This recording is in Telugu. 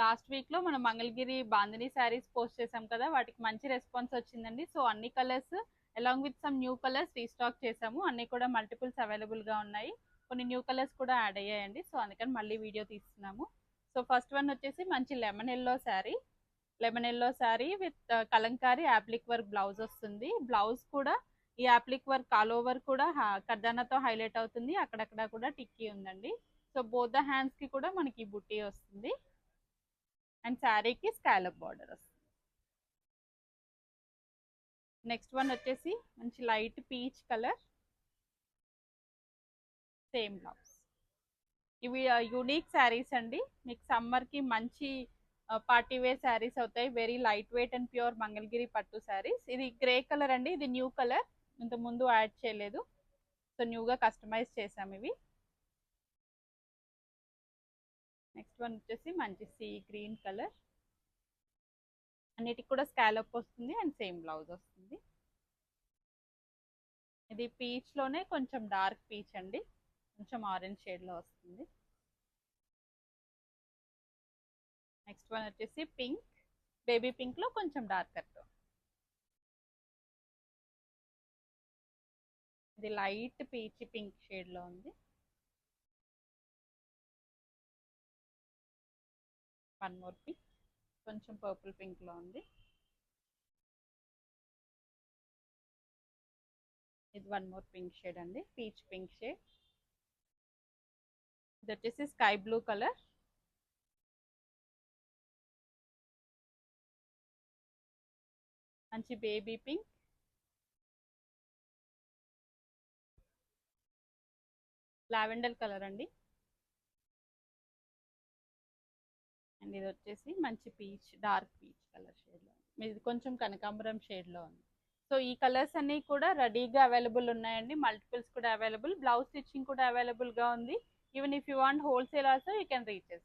లాస్ట్ వీక్లో మనం మంగళగిరి బాందిని శారీస్ పోస్ట్ చేసాం కదా, వాటికి మంచి రెస్పాన్స్ వచ్చిందండి. సో అన్ని colours along with some new colours restock చేసాము. అన్ని కూడా మల్టిపుల్స్ అవైలబుల్గా ఉన్నాయి. కొన్ని న్యూ కలర్స్ కూడా యాడ్ అయ్యాయండి. సో అందుకని మళ్ళీ వీడియో తీస్తున్నాము. సో ఫస్ట్ వన్ వచ్చేసి మంచి lemon yellow sari. Lemon yellow sari with Kalamkari appliqué work blouse వస్తుంది. బ్లౌజ్ కూడా ఈ యాప్లిక్ వర్క్ ఆల్ ఓవర్ కూడా కర్దానాతో హైలైట్ అవుతుంది. అక్కడక్కడ కూడా టిక్కీ ఉందండి. సో బోత్ ద హ్యాండ్స్ కి కూడా మనకి బుట్టి వస్తుంది. అండ్ శారీకి స్కాలప్ బార్డర్ వస్తుంది. నెక్స్ట్ వన్ వచ్చేసి మంచి light peach colour, same blouse. ఇవి యూనిక్ శారీస్ అండి. మీకు సమ్మర్కి మంచి పార్టీ వేర్ శారీస్ అవుతాయి. Very light weight and pure Mangalagiri పట్టు శారీస్. ఇది గ్రే కలర్ అండి. ఇది న్యూ కలర్, ఇంత ముందు యాడ్ చేయలేదు. సో న్యూగా కస్టమైజ్ చేసాం ఇవి. నెక్స్ట్ వన్ వచ్చేసి మంచి సీ గ్రీన్ కలర్, అన్నిటికి కూడా స్కాలప్ వస్తుంది అండ్ సేమ్ బ్లౌజ్ వస్తుంది. ఇది పీచ్ లోనే కొంచెం డార్క్ పీచ్ అండి, కొంచెం ఆరెంజ్ షేడ్ లో వస్తుంది. నెక్స్ట్ వన్ వచ్చేసి పింక్, బేబీ పింక్ లో కొంచెం డార్కర్ తో. ఇది లైట్ పీచ్ పింక్ షేడ్ లో ఉంది. వన్ మోర్ పింక్, కొంచెం పర్పుల్ పింక్ లో ఉంది. ఇది వన్ మోర్ పింక్ షేడ్ అండి, పీచ్ పింక్ షేడ్. ఇది వచ్చేసి స్కై బ్లూ కలర్, మంచి బేబీ పింక్, లావెండర్ కలర్ అండి. అండ్ ఇది వచ్చేసి మంచి పీచ్, డార్క్ పీచ్ కలర్ షేడ్లో, ఇది కొంచెం కనకాంబరం షేడ్లో ఉంది. సో ఈ కలర్స్ అన్నీ కూడా రెడీగా అవైలబుల్ ఉన్నాయండి. మల్టిపుల్స్ కూడా అవైలబుల్, బ్లౌజ్ స్టిచ్చింగ్ కూడా అవైలబుల్గా ఉంది. Even if you want wholesale also you can reach us.